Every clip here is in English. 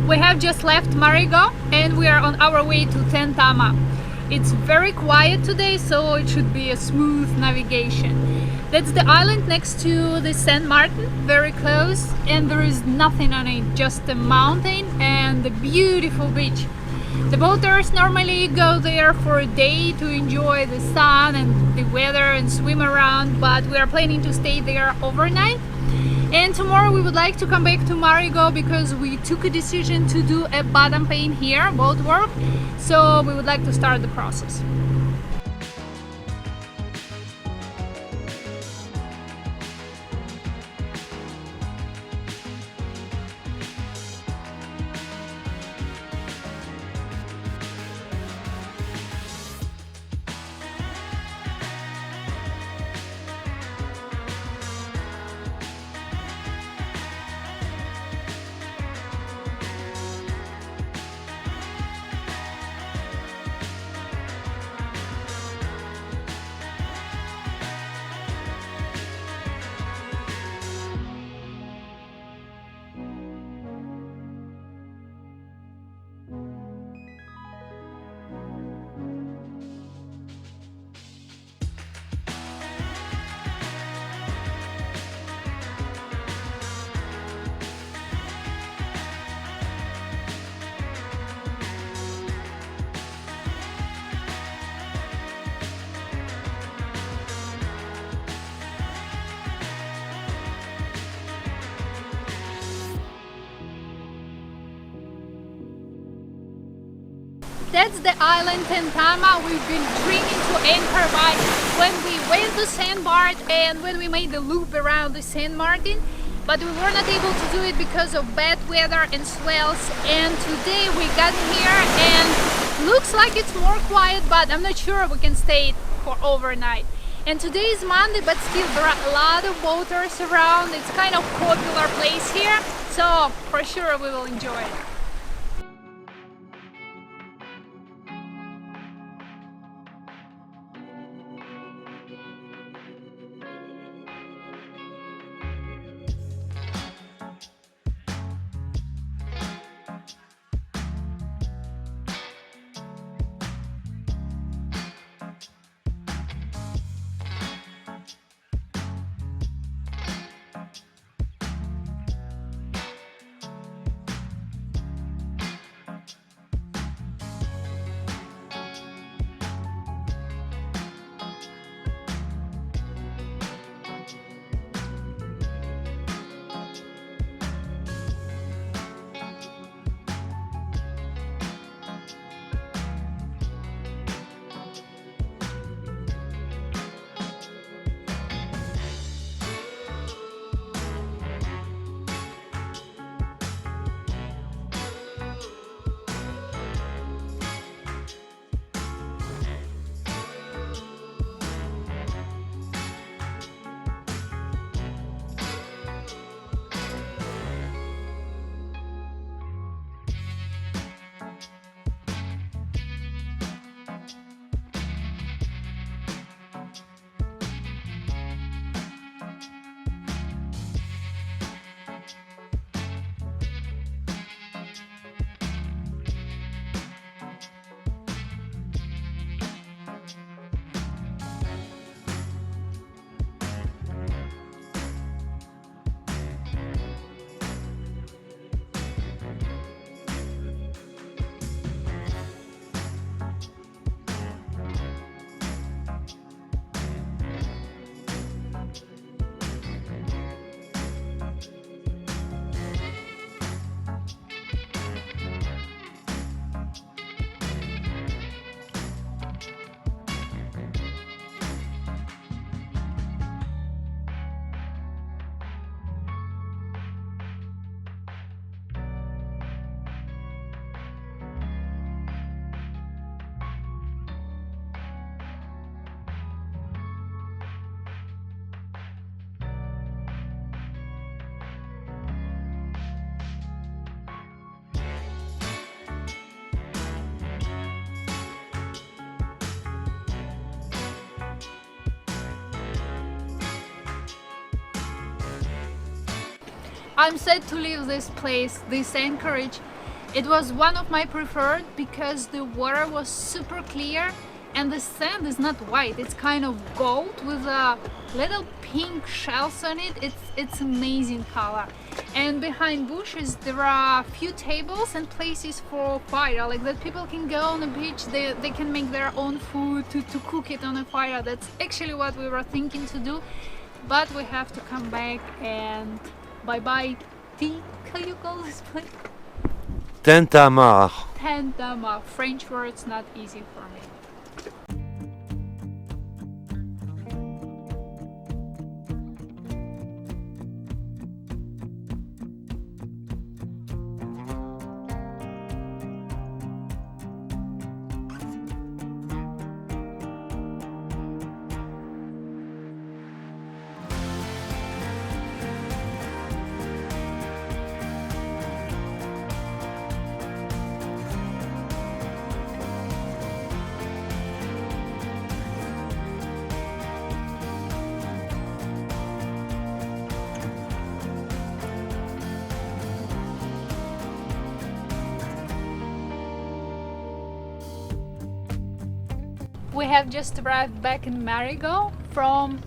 We have just left Marigo and we are on our way to Tentama. It's very quiet today, so it should be a smooth navigation. That's the island next to the Saint Martin, very close, and there is nothing on it, just a mountain and a beautiful beach. The boaters normally go there for a day to enjoy the sun and the weather and swim around, but we are planning to stay there overnight. And tomorrow we would like to come back to Marigo because we took a decision to do a bottom paint here, boat work, so we would like to start the process. That's the island Tentama we've been dreaming to anchor by when we went to Saint Bart and when we made the loop around the Saint Martin, but we were not able to do it because of bad weather and swells. And today we got here and looks like it's more quiet, but I'm not sure we can stay for overnight. And today is Monday, but still there are a lot of boaters around. It's kind of popular place here, so for sure we will enjoy it. I'm sad to leave this place, this anchorage, It was one of my preferred because the water was super clear and the sand is not white, it's kind of gold with a little pink shells on it. It's amazing color. And behind bushes there are a few tables and places for fire, like that people can go on the beach, they can make their own food to cook it on a fire. That's actually what we were thinking to do, but we have to come back and bye tea. How you call this place? Tintamarre. Tentama. French words not easy for me. We have just arrived back in Marigot from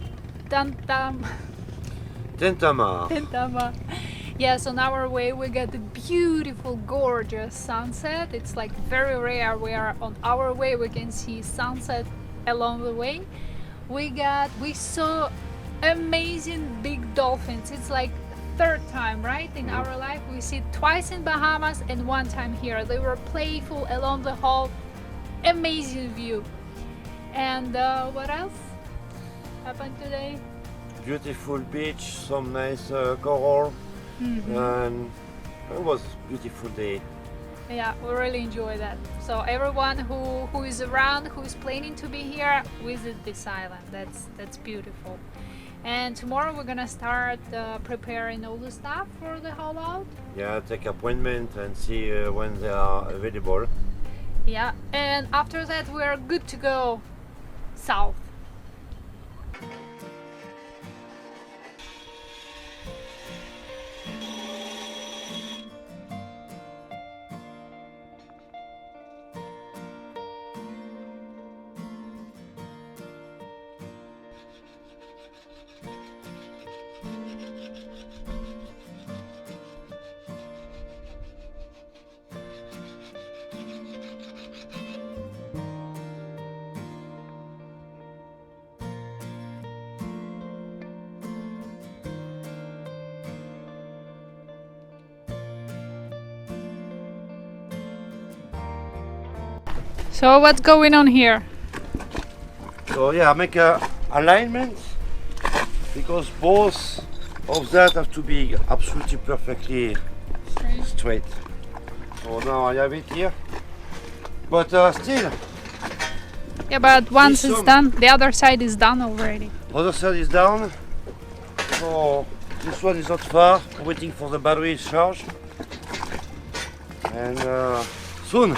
Tentama. Yes, on our way we got the beautiful, gorgeous sunset. It's like very rare. We are on our way. We can see sunset along the way. We saw amazing big dolphins. It's like third time, right? In our life, we see it twice in Bahamas and one time here. They were playful along the whole. Amazing view. And what else happened today? Beautiful beach, some nice coral, and it was a beautiful day. Yeah, we really enjoy that. So everyone who is around, who is planning to be here, visit this island. That's beautiful. And tomorrow we're gonna start preparing all the stuff for the haul out. Yeah, take appointment and see when they are available. Yeah, and after that we're good to go south. So what's going on here? So yeah, make a alignment because both of that have to be absolutely perfectly straight. So now I have it here, but still. Yeah, but once it's done, the other side is done already. Other side is down. So this one is not far. Waiting for the battery charge, and soon.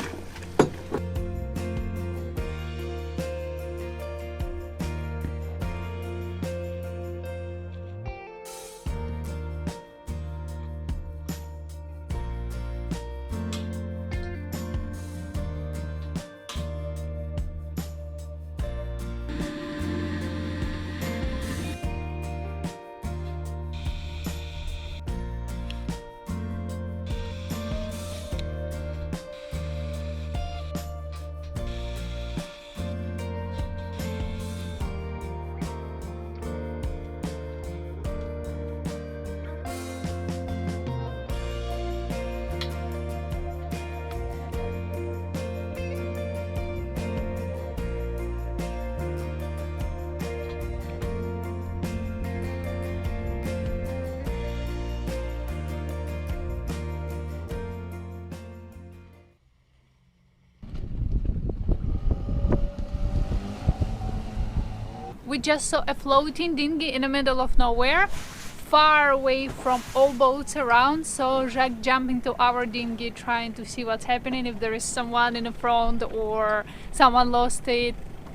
We just saw a floating dinghy in the middle of nowhere, far away from all boats around. So Jacques jumped into our dinghy trying to see what's happening, if there is someone in the front or someone lost it.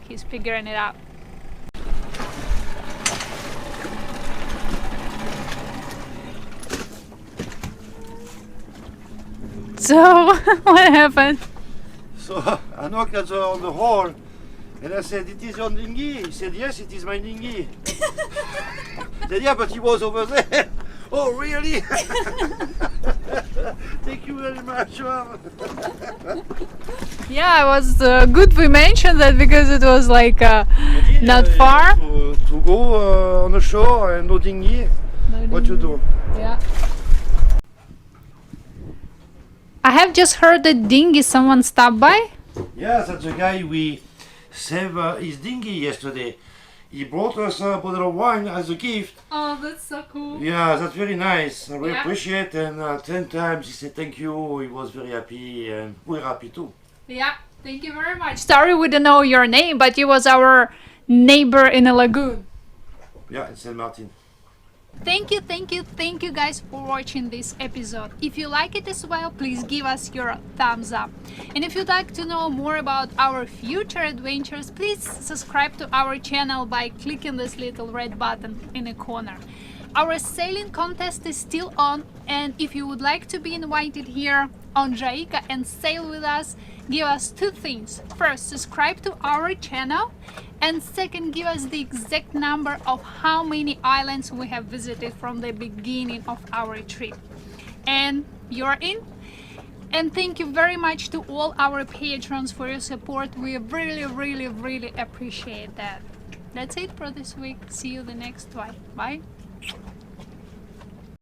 He's figuring it out. So, what happened? So I knocked on the hall and I said, "It is your dinghy." He said, "Yes, it is my dinghy." I said, "Yeah, but he was over there." "Oh, really?" Thank you very much, Mom. Yeah, it was good we mentioned that because it was like not far. To go on the shore and no dinghy. What you do? Yeah. I have just heard that dinghy someone stopped by. Yeah, that's the guy we saved his dinghy yesterday. He brought us a bottle of wine as a gift. Oh, that's so cool. Yeah, that's very nice. I really Yeah. appreciate it. And 10 times he said thank you. He was very happy and we're happy too. Yeah, thank you very much. Sorry we don't know your name, but you was our neighbor in a lagoon. Yeah, in Saint Martin. Thank you guys for watching this episode. If you like it as well, please give us your thumbs up. And if you'd like to know more about our future adventures, please subscribe to our channel by clicking this little red button in the corner. Our sailing contest is still on, and if you would like to be invited here on JAEKA and sail with us, give us two things. First, subscribe to our channel, and second, give us the exact number of how many islands we have visited from the beginning of our trip. And you're in. And thank you very much to all our patrons for your support. We really appreciate that. That's it for this week. See you the next one. Bye.